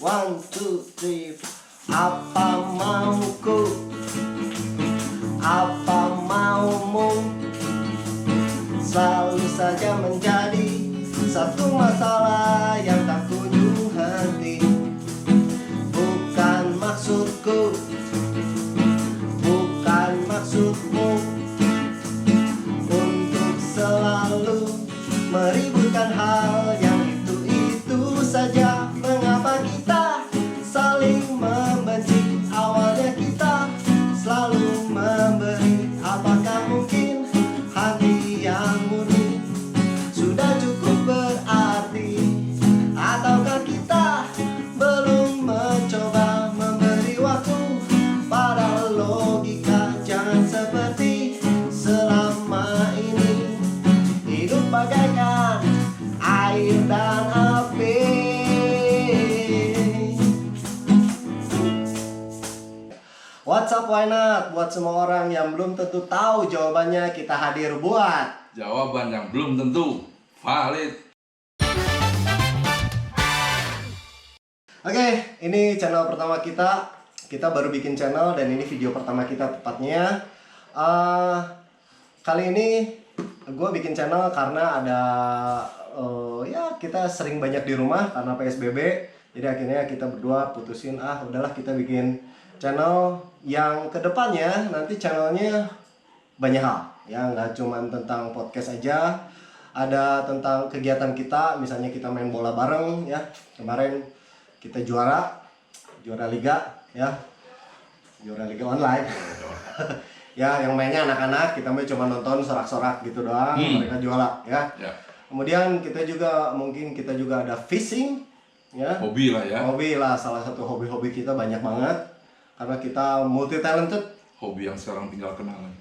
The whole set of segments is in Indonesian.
One, two, three, four. Apa mauku? Apa maumu? Selalu saja menjadi satu masalah yang tak kunjung henti. Bukan maksudku, bukan maksudmu untuk selalu meributkan hal yang itu saja. Mengapa kita saling membenci? Awalnya kita selalu memberi. Apakah mungkin hati yang murni sudah cukup berarti? Ataukah kita belum mencoba memberi waktu pada logika? Jangan seperti selama ini. Hidup bagaikan air dan api. What's up, why not? Buat semua orang yang belum tentu tahu jawabannya, kita hadir buat jawaban yang belum tentu valid. Oke, ini channel pertama kita. Kita baru bikin channel dan ini video pertama kita tepatnya. Kali ini gue bikin channel karena ada ya kita sering banyak di rumah karena PSBB. Jadi akhirnya kita berdua putusin udahlah kita bikin channel yang kedepannya nanti channelnya banyak hal ya, nggak cuma tentang podcast aja, ada tentang kegiatan kita, misalnya kita main bola bareng ya, kemarin kita juara liga ya, juara liga online ya, yang mainnya anak-anak, kita mah cuma nonton sorak-sorak gitu doang, mereka juara ya. Kemudian kita juga mungkin kita juga ada fishing ya, Hobi lah ya. hobi lah, salah satu hobi-hobi kita banyak banget karena kita multi talented. Hobi yang sekarang tinggal kenangan.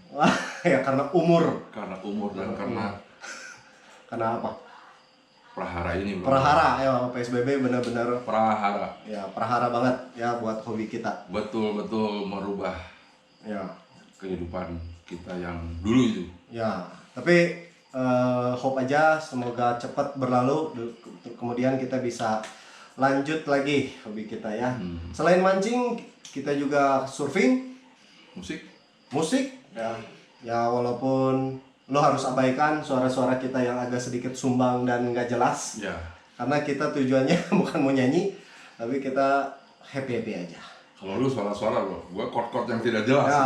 Ya karena umur Dan karena apa? prahara ini bro. Prahara ya, PSBB benar-benar Prahara. ya, prahara banget ya buat hobi kita. Betul-betul merubah Ya. kehidupan kita yang dulu itu. Ya, tapi hope aja semoga cepat berlalu, kemudian kita bisa lanjut lagi hobi kita ya. Selain mancing, kita juga surfing, musik ya. Ya walaupun lo harus abaikan suara-suara kita yang agak sedikit sumbang dan nggak jelas. Ya. Karena kita tujuannya bukan mau nyanyi, tapi kita happy aja. Kalau lu suara-suara bro, gua chord-chord yang tidak jelas. Ya,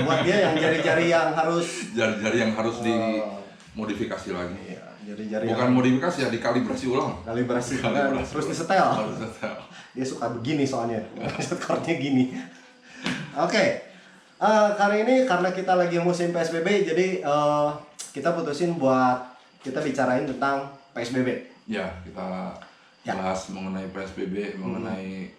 buat dia yang jari-jari yang harus Jari-jari yang harus dimodifikasi lagi. ya, jari-jari Bukan modifikasi ya, dikalibrasi ulang. kalibrasi Kalibrasi. terus disetel. Harus setel. Dia suka begini soalnya, chordnya gini. Oke, kali ini karena kita lagi musim PSBB, jadi kita putusin buat kita bicarain tentang PSBB. Ya, kita Ya. bahas mengenai PSBB, mengenai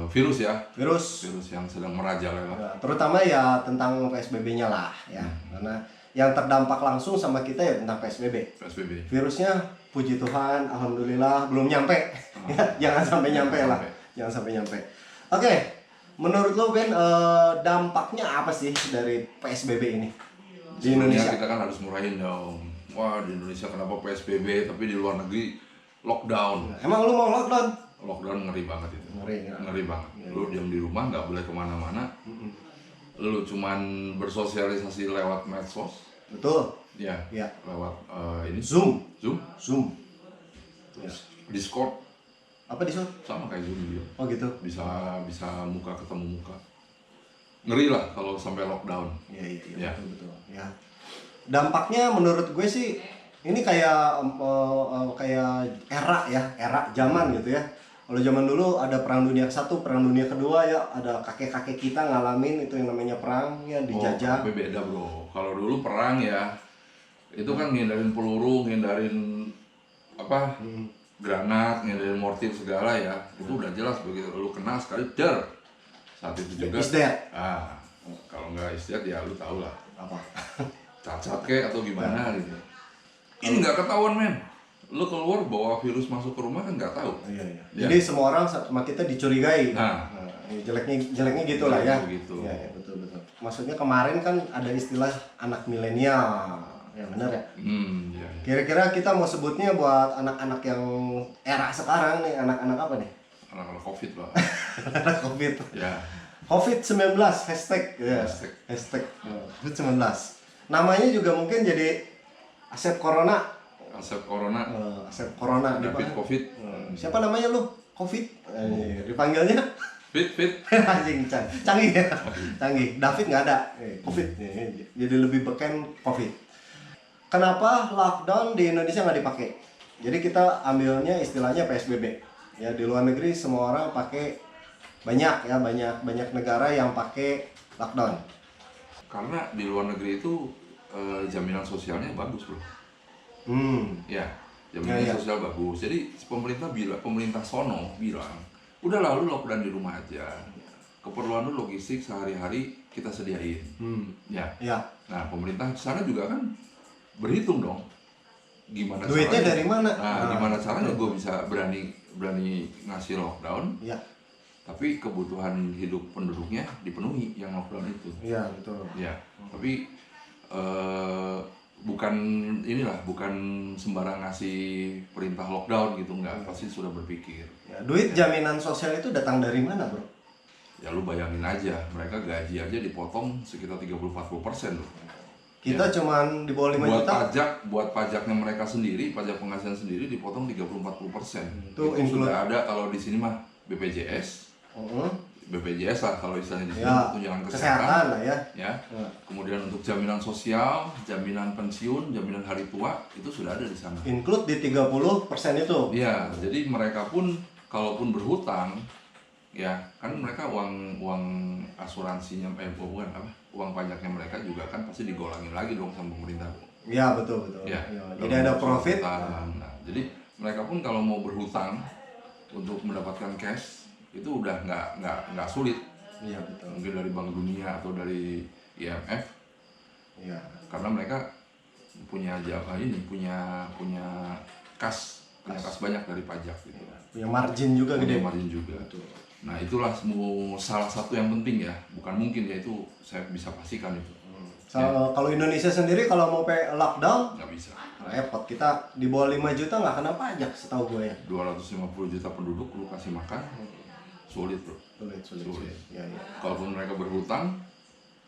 virus ya. Virus, Yang sedang merajalela. ya, terutama ya tentang PSBB-nya lah ya, karena yang terdampak langsung sama kita ya tentang PSBB. Virusnya, puji Tuhan, alhamdulillah belum nyampe. Ya, jangan sampai nyampe lah, jangan sampai nyampe. Oke, menurut lo Ben, dampaknya apa sih dari PSBB ini di Sebenarnya Indonesia? kita kan harus murahin dong. Wah, di Indonesia kenapa PSBB tapi di luar negeri lockdown. Emang lu mau lockdown? Lockdown ngeri banget itu. Ngeri Banget. Lu diam di rumah, nggak boleh kemana-mana. Lu cuman bersosialisasi lewat medsos. Betul. Ya. Ya. Lewat ini Zoom. Zoom. Ya. Discord Apa di Zoom? sama kayak Zoom juga. Oh gitu. Bisa muka ketemu muka. Ngeri lah kalau sampai lockdown. Iya, Ya. betul. Ya. Dampaknya menurut gue sih ini kayak era zaman gitu ya. Kalau zaman dulu ada perang dunia ke-1, perang dunia kedua ya, ada kakek-kakek kita ngalamin itu yang namanya perang ya, dijajah. Oh, tapi beda bro. Kalau dulu perang ya, itu kan ngindarin peluru, ngindarin granat, ngindarin mortir segala ya. Itu udah jelas begitu. Lu kena sekali, der. Saat itu juga. Is that? Kalau nggak istirahat ya lu tau lah. Apa? Cacat kek atau gimana gitu. Ini nggak ketahuan men. Lu keluar bawa virus masuk ke rumah kan nggak tahu. Iya. Ya. Jadi semua orang sama kita dicurigai. Nah, jeleknya gitulah ya. Gitu. Iya, betul. Maksudnya kemarin kan ada istilah anak milenial. Ya benar ya. Iya. Kira-kira kita mau sebutnya buat anak-anak yang era sekarang nih, anak-anak apa nih? anak-anak COVID lah. COVID. Ya, COVID-19 hashtag ya. Hashtag. Hashtag COVID-19. Namanya juga mungkin jadi Asep Corona. Asep Corona, Asep Corona David dipanggil. COVID, Siapa namanya lu? Covid. Dipanggilnya fit. anjing canggih ya. Canggih. David nggak ada. Covid. Jadi lebih beken Covid. Kenapa lockdown di Indonesia nggak dipakai? Jadi kita ambilnya istilahnya PSBB. Ya di luar negeri semua orang pakai banyak ya banyak negara yang pakai lockdown. Karena di luar negeri itu jaminan sosialnya bagus bro. Ya, jaminan Ya. sosial bagus. Jadi pemerintah sono bilang, udah lalu lockdown di rumah aja. Keperluan lu logistik sehari-hari kita sediain. Ya. Ya. Nah pemerintah di sana juga kan berhitung dong. Gimana Duitnya caranya? dari mana? Nah, gimana caranya gue bisa berani ngasih lockdown? Ya. Tapi kebutuhan hidup penduduknya dipenuhi yang lockdown itu. Iya betul. Ya, tapi bukan sembarang ngasih perintah lockdown gitu, enggak, pasti sudah berpikir. Ya, duit jaminan sosial itu datang dari mana, bro? Ya lu bayangin aja, mereka gaji aja dipotong sekitar 30-40% loh. Kita cuman di bawah 5 juta. Buat pajaknya mereka sendiri, pajak penghasilan sendiri dipotong 30-40%. Itu sudah ada kalau di sini mah BPJS. BPJS lah kalau istilahnya di sini, Ya, tunjangan kesehatan kesehatan lah ya. ya. Kemudian untuk jaminan sosial, jaminan pensiun, jaminan hari tua itu sudah ada di sana. Include di 30% itu. Iya, jadi mereka pun kalaupun berhutang ya kan mereka uang asuransinya bukan apa, uang pajaknya mereka juga kan pasti digolangin lagi dong sama pemerintah. Iya betul. Ya, Jadi ada profit. Nah, jadi mereka pun kalau mau berhutang untuk mendapatkan cash itu udah nggak sulit. Iya betul. Mungkin dari Bank Dunia atau dari IMF. Iya. Karena mereka punya kas banyak dari pajak gitu. Punya margin juga Punya gede. margin juga. Betul. Nah itulah salah satu yang penting ya, bukan mungkin ya, itu saya bisa pastikan itu. Kalau Indonesia sendiri kalau mau lockdown Nggak bisa. repot, kita di bawah 5 juta nggak kena pajak setahu gue ya. 250 juta penduduk lu kasih makan, sulit bro. Sulit. Ya. Kalaupun mereka berhutang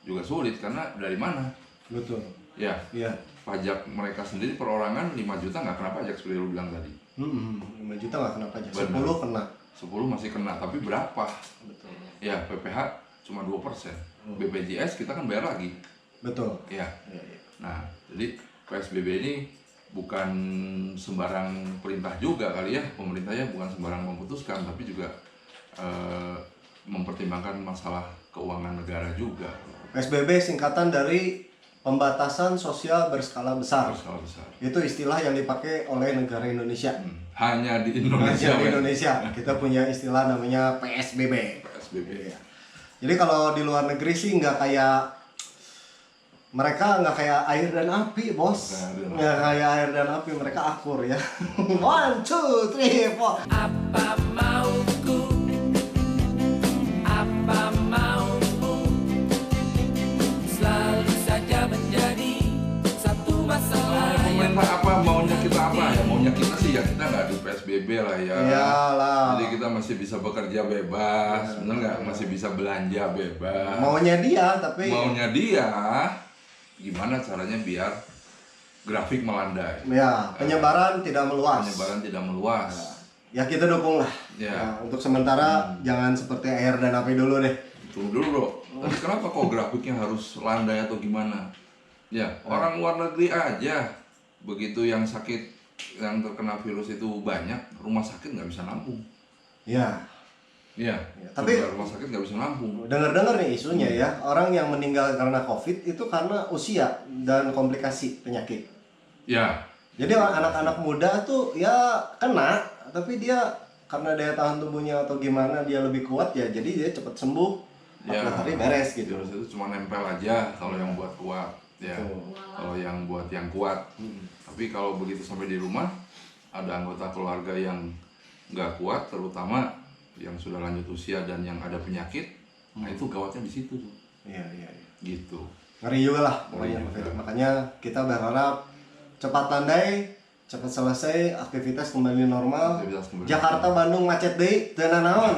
juga sulit, karena dari mana? Betul. Ya, Iya. pajak mereka sendiri perorangan 5 juta nggak kena pajak seperti lu bilang tadi. 5 juta nggak kena pajak. Benar. 10 kena. 10 masih kena, tapi berapa? Betul. Ya, PPH cuma 2%. BPJS kita kan bayar lagi. Betul. Ya. Iya. Nah, jadi PSBB ini bukan sembarang perintah juga kali ya, pemerintahnya bukan sembarang memutuskan, tapi juga mempertimbangkan masalah keuangan negara juga. PSBB singkatan dari pembatasan sosial berskala besar. Berskala besar. Itu istilah yang dipakai oleh negara Indonesia. Hanya di Indonesia. Hanya di men. Indonesia kita punya istilah namanya PSBB. PSBB. Iya. Jadi kalau di luar negeri sih mereka nggak kayak air dan api, bos. Nggak kayak air dan api, mereka akur ya. 1, 2, 3, 4. Apa mauku, apa maumu, selalu saja menjadi satu masalah yang Pemerintah apa maunya kita apa ya? Maunya kita sih ya kita nggak di PSBB lah ya. Iyalah. Jadi kita masih bisa bekerja bebas, bener nggak? Masih bisa belanja bebas. Maunya dia, tapi Maunya dia, gimana caranya biar grafik melandai? ya penyebaran tidak meluas. Penyebaran tidak meluas. Ya kita dukung lah. Ya. Nah, untuk sementara jangan seperti air dan api dulu deh. Tunggu dulu bro. Tapi kenapa kok grafiknya harus landai atau gimana? Ya orang luar negeri aja begitu yang sakit, yang terkena virus itu banyak, rumah sakit nggak bisa nampung. Ya. Iya. Tapi- rumah sakit nggak bisa nampung. Dengar-dengar nih isunya ya, orang yang meninggal karena COVID itu karena usia dan komplikasi penyakit. Ya. Jadi anak-anak muda tuh ya kena, tapi dia karena daya tahan tubuhnya atau gimana dia lebih kuat ya, jadi dia cepat sembuh. 14 hari beres gitu. Virus itu cuma nempel aja kalau yang buat kuat. Ya. Betul. Kalau yang buat yang kuat. Tapi kalau begitu sampai di rumah ada anggota keluarga yang nggak kuat, terutama yang sudah lanjut usia dan yang ada penyakit, nah itu gawatnya di situ tuh. Iya. Gitu. Ngeri juga lah pokoknya. Ngeri juga. Makanya kita berharap cepat landai cepat selesai, aktivitas kembali normal. Aktivitas kembali Jakarta Bandung macet deui teu naon.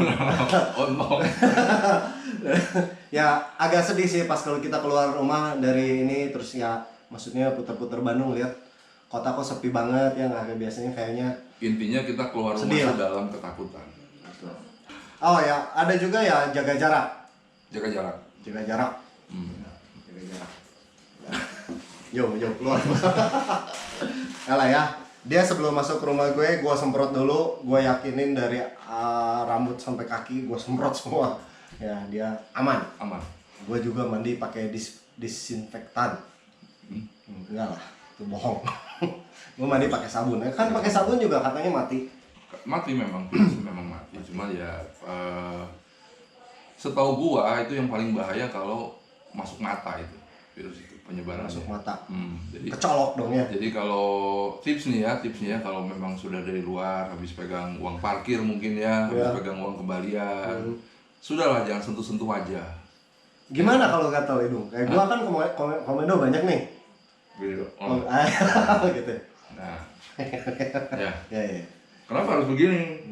Oh no. Ya agak sedih sih pas kalau kita keluar rumah dari ini terus ya maksudnya putar-putar Bandung lihat kota kok sepi banget ya nggak kayak biasanya kayaknya. Intinya kita keluar rumah Sedih lah. dalam ketakutan. Oh ya ada juga ya jaga jarak. Jaga jarak. Jaga jarak. Jaga jarak. Yo keluar. Kalah ya. Dia sebelum masuk ke rumah gue semprot dulu, gue yakinin dari rambut sampai kaki gue semprot semua. Ya dia aman. Aman. Gue juga mandi pakai disinfektan. Enggak lah, itu bohong. Gue mandi pakai sabun. Kan pakai sabun juga katanya mati. Mati memang, virus memang mati. Cuma ya setahu gua itu yang paling bahaya kalau masuk mata itu virus itu penyebarannya. Masuk mata. Jadi Kecolok dong ya. Jadi kalau tipsnya kalau memang sudah dari luar habis pegang uang parkir mungkin ya, habis Ya. pegang uang kembalian, sudahlah jangan sentuh-sentuh wajah. Gimana kalau gatal hidung? Kayak gua kan komedo banyak nih. Gitu. Oh, gitu. Nah, ya. Ya. Kenapa harus begini?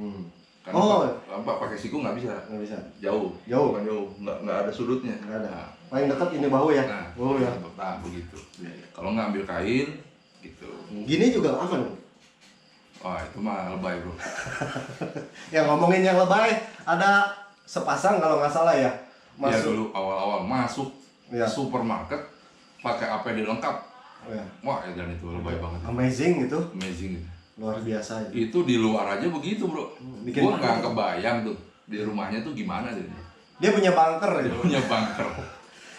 Karena Oh. pakai siku nggak bisa. Nggak bisa. Jauh. Jauh. Bukan jauh. Nggak ada sudutnya. Nggak ada. Nah, Paling dekat ini bahu ya. Nah, Bahu ya. nah begitu. Iya, iya. Kalau nggak ambil kain, gitu. Gini juga aman. Wah itu mah lebay bro. Ya ngomongin yang lebay, ada sepasang kalau nggak salah ya. Ya dulu awal-awal masuk Ya. supermarket pakai APD lengkap. Ya. Wah dan itu lebay banget. Amazing itu, Amazing. luar biasa. Itu di luar aja begitu bro. Bikin Gua nggak takut. kebayang tuh di rumahnya tuh gimana dia. Dia punya bunker Dia ya. punya bunker.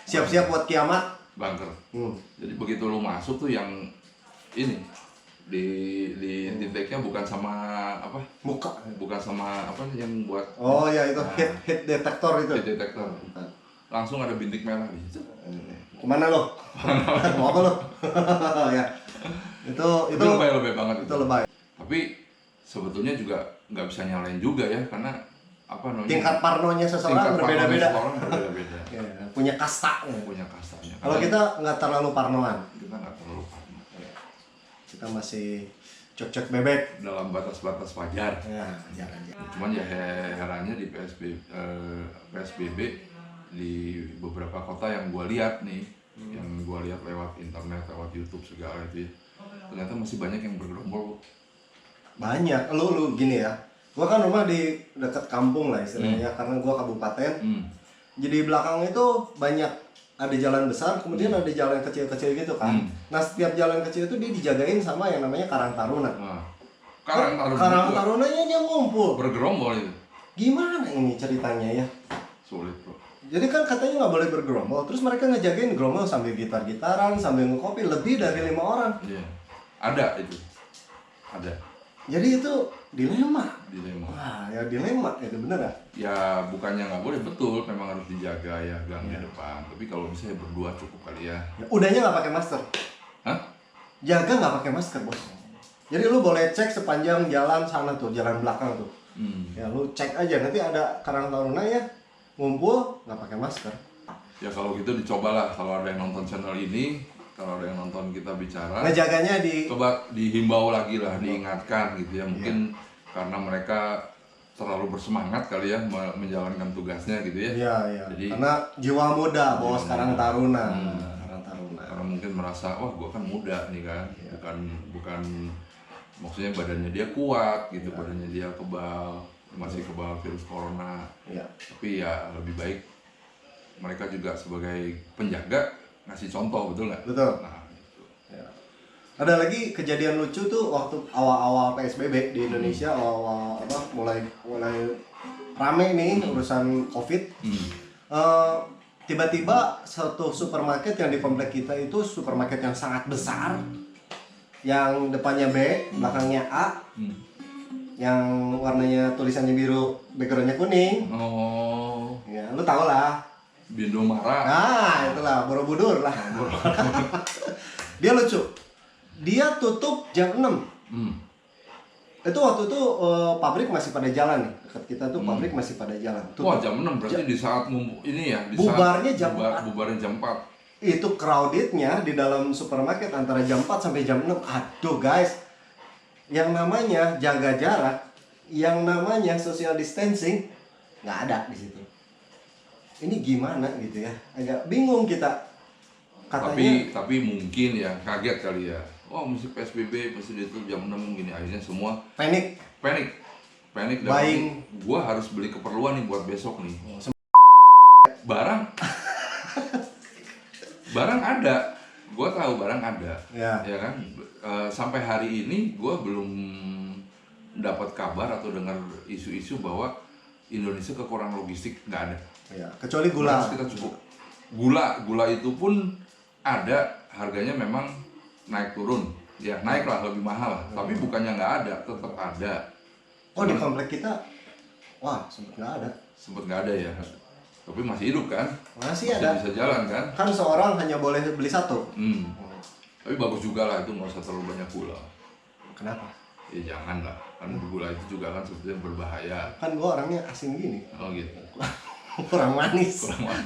Siap-siap buat kiamat. Bunker. Hmm. Jadi begitu lu masuk tuh yang ini di titiknya bukan sama apa? Muka. Bukan sama apa yang buat Oh ya itu Nah. hit detektor itu. heat detector. Langsung ada bintik merah di situ. Kemana lo? Mau apa lo? Ya. Itu lebay banget itu lebay. Tapi sebetulnya juga nggak bisa nyalain juga ya karena apa namanya? Tingkat parnonya seseorang tingkat parnonya berbeda-beda. seseorang berbeda-beda. Ya, punya kasta. Punya kastanya. Kalau kita nggak terlalu parnoan, kita nggak terlalu parno. kita masih cocok bebek. Dalam batas-batas wajar. Ya, jangan. Cuman ya herannya di PSBB di beberapa kota yang gua lihat nih, yang gua lihat lewat internet, lewat YouTube segala itu ya, ternyata masih banyak yang bergerombol. Banyak. Lu gini ya. Gua kan rumah di dekat kampung lah istilahnya karena gua kabupaten. Jadi belakang itu banyak ada jalan besar, kemudian ada jalan kecil-kecil gitu kan. Nah, setiap jalan kecil itu dia dijagain sama yang namanya Karang Taruna. Nah, Karang Karang juga Tarunanya dia ngumpul. bergerombol itu. Gimana ini ceritanya ya? Sulit bro. Jadi kan katanya nggak boleh bergerombol, terus mereka ngejagain gerombol sambil gitar-gitaran, sambil ngekopi lebih dari 5 orang. Iya. Ada itu. Ada Jadi itu dilema. dilema. Wah, ya dilema, itu bener ya? Ya bukannya nggak boleh, betul memang harus dijaga ya gangnya depan. Tapi kalau misalnya berdua cukup kali ya. Ya, udahnya nggak pakai masker. Hah? Jaga nggak pakai masker bos. Jadi lu boleh cek sepanjang jalan sana tuh, jalan belakang tuh. Ya lu cek aja, nanti ada Karang Taruna ya ngumpul nggak pakai masker. Ya kalau gitu dicobalah kalau ada yang nonton channel ini, kalau ada yang nonton kita bicara. Ngejaganya di Coba dihimbau lagi lah, diingatkan gitu ya. Mungkin karena mereka terlalu bersemangat kali ya menjalankan tugasnya gitu ya. Iya. Jadi Karena jiwa muda bos Jiwa Karang muda. Taruna. Karang Taruna. karena mungkin merasa wah gua kan muda nih kan, bukan maksudnya badannya dia kuat gitu, badannya dia kebal, masih kebal virus corona. Iya. Tapi ya lebih baik mereka juga sebagai penjaga ngasih contoh, betul nggak? Betul. Nah, gitu. Ya. Ada lagi kejadian lucu tuh waktu awal-awal PSBB di Indonesia, awal mulai rame nih urusan COVID. Tiba-tiba satu supermarket yang di komplek kita itu supermarket yang sangat besar, yang depannya B, belakangnya A, yang warnanya tulisannya biru, backgroundnya kuning. Oh, Ya, lu tau lah. Bindo marah. Nah, itulah Borobudur lah. Dia lucu. Dia tutup jam 6. Itu waktu itu pabrik masih pada jalan nih. Dekat kita tuh pabrik masih pada jalan. Wah, jam 6 berarti di saat ini ya, di Bubarnya saat jam 4. bubarnya jam 4. Itu crowdednya di dalam supermarket antara jam 4 sampai jam 6. Aduh guys, yang namanya jaga jarak, yang namanya social distancing nggak ada di situ. Ini gimana gitu ya? Agak bingung kita. Katanya Tapi mungkin ya kaget kali ya. Oh, mesti PSBB, mesti ditutup jam 6 gini, akhirnya semua panik. panik dan Buying. gue harus beli keperluan nih buat besok nih. Barang barang ada, gue tahu barang ada, Ya. ya kan. Sampai hari ini gue belum dapat kabar atau dengar isu-isu bahwa Indonesia kekurangan logistik, nggak ada. Ya, kecuali gula. Beras kita cukup. Gula itu pun ada, harganya memang naik turun, ya naik lah, lebih mahal lah. Tapi bukannya nggak ada, tetap ada. Oh, di komplek kita, wah, sempet nggak ada. Sempet nggak ada ya, tapi masih hidup kan, Masih ada. bisa jalan kan. Kan seorang hanya boleh beli satu. Tapi bagus juga lah, itu nggak usah terlalu banyak gula. Kenapa? Ya jangan lah, kan gula itu juga kan sebetulnya berbahaya. Kan gua orangnya asing gini. Oh gitu. Kurang manis. Kurang mahal.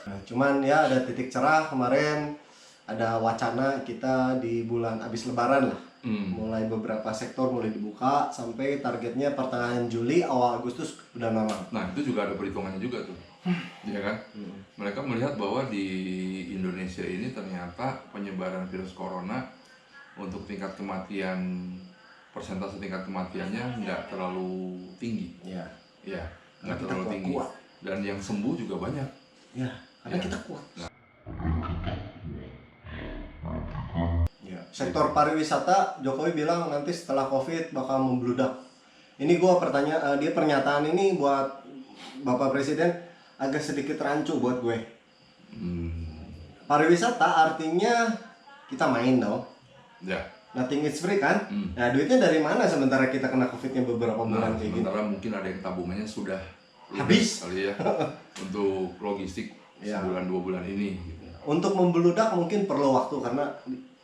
Nah, cuman ya ada titik cerah kemarin, ada wacana kita di bulan habis lebaran lah. Mulai beberapa sektor mulai dibuka sampai targetnya pertengahan Juli awal Agustus udah normal. Nah itu juga ada perhitungannya juga tuh, ya kan? Mereka melihat bahwa di Indonesia ini ternyata penyebaran virus corona untuk tingkat kematian, persentase tingkat kematiannya nggak terlalu tinggi, Ya. ya Kita nggak terlalu tinggi. kuat. Dan yang sembuh juga banyak. Ya, karena Ya. kita kuat. Nah. Ya. Sektor pariwisata Jokowi bilang nanti setelah Covid bakal membludak. Ini gua dia pernyataan ini buat Bapak Presiden agak sedikit rancu buat gue. Pariwisata artinya kita main dong. Ya. Nothing is free kan? Nah, duitnya dari mana sementara kita kena Covidnya beberapa bulan Nah, kayak gini? sementara mungkin ada yang tabungannya sudah Habis. kali ya untuk logistik Ya. sebulan 2 bulan ini. Gitu. Untuk membludak mungkin perlu waktu karena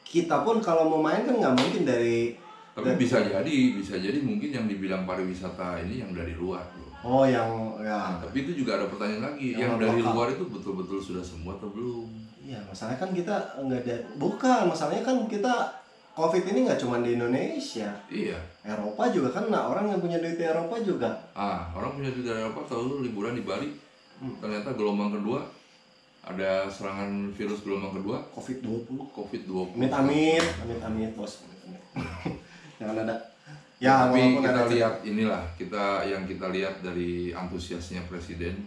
kita pun kalau mau main kan nggak mungkin dari. Tapi bisa jadi mungkin yang dibilang pariwisata ini yang dari luar. Bro. Oh, yang ya. Tapi itu juga ada pertanyaan lagi, Yang yang dari lokal. luar itu betul-betul sudah sembuh atau belum? Iya, masalahnya kan kita nggak ada. Bukan, masalahnya kan kita Covid ini nggak cuma di Indonesia. Iya. Eropa juga kan, nah orang yang punya duit di Eropa juga. Orang punya duit dari Eropa tahu liburan di Bali. Ternyata gelombang kedua ada serangan virus gelombang kedua Covid-20. COVID-20. Amit-amit, bos. Jangan ada. Ya, Tapi walaupun kita ada lihat inilah, kita lihat dari antusiasnya presiden,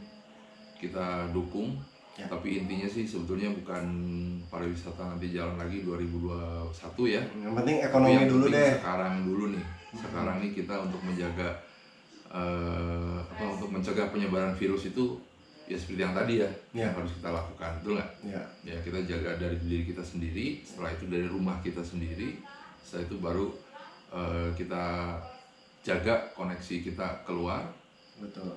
kita dukung. Ya. Tapi intinya sih sebetulnya bukan pariwisata nanti jalan lagi 2021 ya. yang penting Tapi ekonomi yang dulu penting deh. Sekarang dulu nih. Sekarang nih kita untuk menjaga untuk mencegah penyebaran virus itu ya seperti yang tadi ya, Ya. yang harus kita lakukan, betul nggak? Ya. Ya kita jaga dari diri kita sendiri, setelah itu dari rumah kita sendiri, setelah itu baru kita jaga koneksi kita keluar, Betul.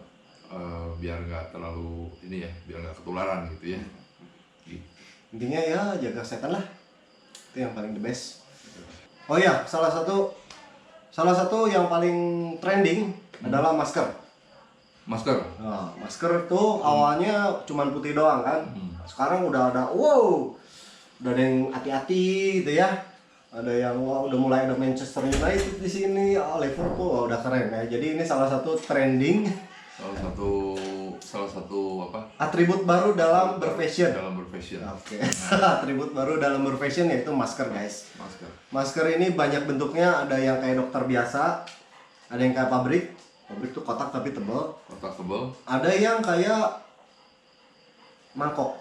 biar nggak terlalu ini ya, biar nggak ketularan gitu ya. Gitu. Intinya ya jaga kesehatan lah. Itu yang paling the best. Oh iya, salah satu yang paling trending adalah masker. Masker. Nah, masker tuh awalnya cuman putih doang kan. Sekarang udah ada udah ada yang hati-hati gitu ya. Ada yang udah mulai ada Manchester United di sini, Liverpool udah keren ya. Jadi ini salah satu trending, salah satu apa? atribut baru dalam berfashion. Dalam berfashion. Oke. Atribut baru dalam berfashion yaitu masker, guys. Masker. Masker ini banyak bentuknya, ada yang kayak dokter biasa, ada yang kayak pabrik. Pabrik tuh kotak tapi tebal. Kotak tebal. Ada yang kayak mangkok.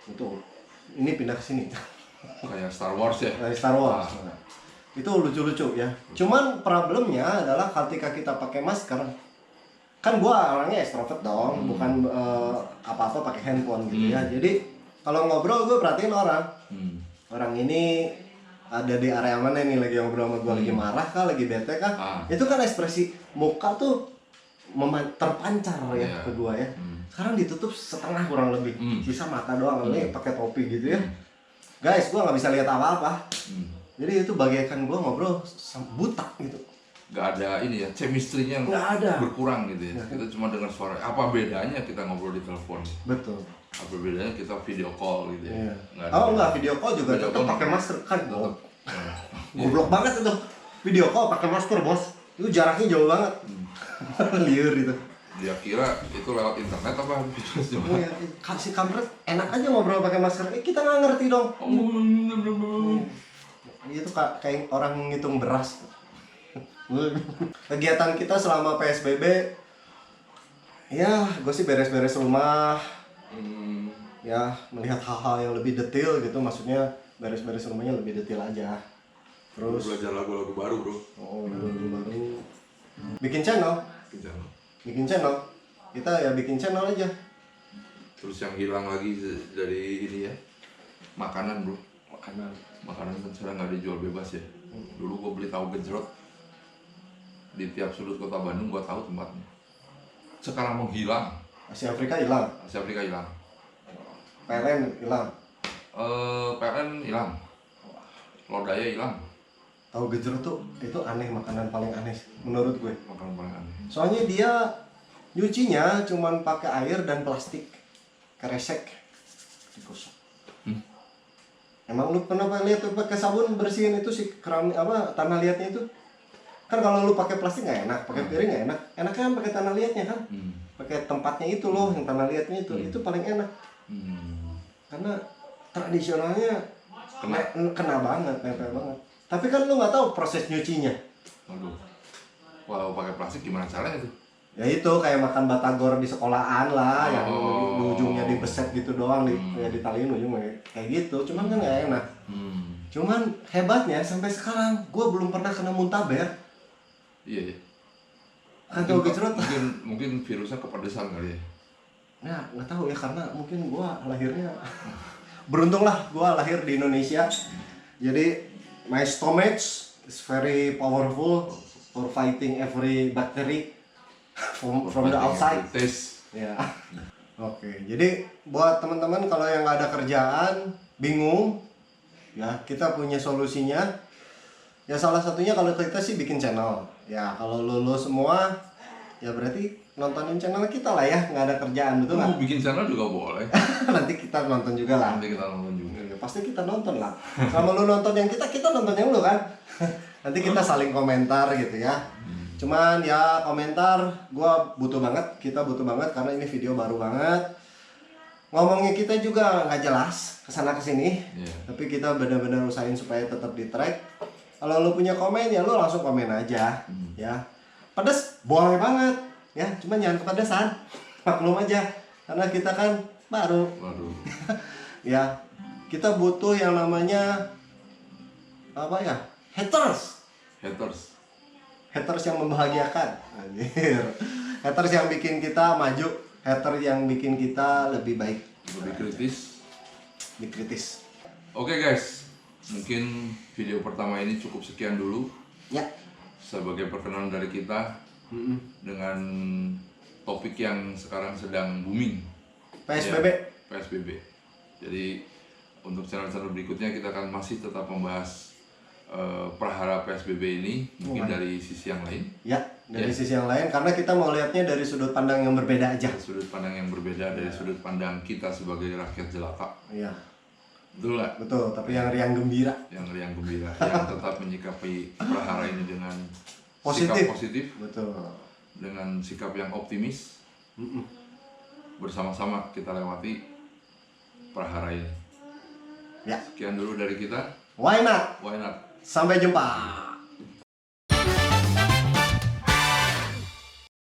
Itu. Ini pindah ke sini. Kayak Star Wars ya. Dari Star Wars. Nah, itu lucu-lucu ya. Cuman problemnya adalah ketika kita pakai masker, kan gua orangnya extrovert dong, bukan apa-apa pakai handphone gitu ya. Jadi kalau ngobrol gue perhatiin orang. Orang ini ada di area mana nih, lagi ngobrol sama gue, lagi marah kah, lagi bete kah? Itu kan ekspresi muka tuh terpancar ya Iya. ke gua ya. Sekarang ditutup setengah kurang lebih, sisa mata doang, nih pakai topi gitu ya. Guys, gua nggak bisa lihat apa-apa. Jadi itu bagaikan gua ngobrol buta gitu. Gak ada ini ya, chemistry-nya Nggak ada. berkurang gitu ya. Kita cuma dengar suara. Apa bedanya kita ngobrol di telepon? Betul. Apa bedanya kita video call gitu ya? Iya. Nggak ada. Oh enggak, video call juga Video tetap call pakai masker kan. Tetap. Goblok banget itu. Video call pakai masker, Bos. Itu jaraknya jauh banget. Liur itu. Dia kira itu lewat internet apa video Oh ya, kasih kampret enak aja ngobrol pakai masker. Kita nggak ngerti dong. Itu kayak orang ngitung beras. Kegiatan kita selama PSBB, ya gue sih beres-beres rumah, ya melihat hal-hal yang lebih detail gitu, maksudnya beres-beres rumahnya lebih detail aja. Terus belajar lagu-lagu baru bro. oh baru bikin channel, kita ya bikin channel aja. Terus yang hilang lagi dari ini ya, makanan bro. Makanan kan sekarang nggak dijual bebas ya. Dulu gue beli tahu gejrot di tiap sudut kota Bandung, gue tahu tempatnya. Sekarang menghilang. Asia Afrika hilang, Asia Afrika hilang. PLN hilang, PLN hilang. Lodaya hilang. tahu gejrot tuh itu aneh, makanan paling aneh menurut gue. Makanan paling aneh. Soalnya dia nyucinya cuman pakai air dan plastik, kresek, digosok. Emang lu pernah lihat tuh pakai sabun bersihin itu si keramik apa tanah liatnya itu? Kan kalau lu pakai plastik nggak enak, pakai piring nggak enak. Enaknya kan pakai tanah liatnya kan? Pakai tempatnya itu loh, yang tanah liatnya itu paling enak. Karena tradisionalnya kena banget, nempel banget. Tapi kan lu nggak tahu proses nyucinya. Waduh. Kalau pakai plastik gimana caranya tuh? Ya itu kayak makan batagor di sekolahan lah, yang di ujungnya dibeset gitu doang, ya ditaliin ujungnya kayak gitu. Cuman kan nggak enak. Cuman hebatnya sampai sekarang gue belum pernah kena muntaber. Iya ya. Kan tahu gejrot. Mungkin virusnya kepedesan kali ya. Nah nggak tahu ya, karena mungkin gue lahirnya beruntung lah, gue lahir di Indonesia. Jadi my stomach is very powerful for fighting every bacteria from the outside. Tes. Ya. Oke, jadi buat teman-teman kalau yang nggak ada kerjaan, bingung, ya kita punya solusinya. Ya salah satunya kalau kita sih bikin channel. Ya kalau lulus semua, ya berarti nontonin channel kita lah ya, nggak ada kerjaan, betul nggak? Mau bikin channel juga boleh. Nanti kita nonton juga lah. Nanti kita nonton juga. Ya, pasti kita nonton lah. Sama lu nonton yang kita nonton yang lu kan. Nanti kita saling komentar gitu ya. Cuman ya komentar kita butuh banget karena ini video baru banget. Ngomongnya kita juga nggak jelas kesana kesini. Tapi kita benar-benar usahain supaya tetap di track. Kalau lu punya komen ya lu langsung komen aja ya. Pedes boleh banget ya, cuman jangan kepedesan. Maklum aja karena kita kan baru. Ya, kita butuh yang namanya apa ya? Haters yang membahagiakan. Anjir. Haters yang bikin kita maju, haters yang bikin kita lebih baik, Lebih kritis. Oke guys, mungkin video pertama ini cukup sekian dulu. Ya. Sebagai perkenalan dari kita dengan topik yang sekarang sedang booming. PSBB. Ya, PSBB. Jadi untuk channel-channel berikutnya kita akan masih tetap membahas prahara PSBB ini, mungkin dari sisi yang lain. Ya, dari sisi yang lain karena kita mau lihatnya dari sudut pandang yang berbeda aja. Sudut pandang yang berbeda dari sudut pandang kita sebagai rakyat jelata. Iya. Betul nggak? Betul, tapi yang riang gembira. Yang gembira, yang tetap menyikapi prahara ini dengan Positif. sikap positif, Betul. dengan sikap yang optimis. Bersama-sama kita lewati prahara ini. Ya. Sekian dulu dari kita. Why not? Why not? Sampai jumpa.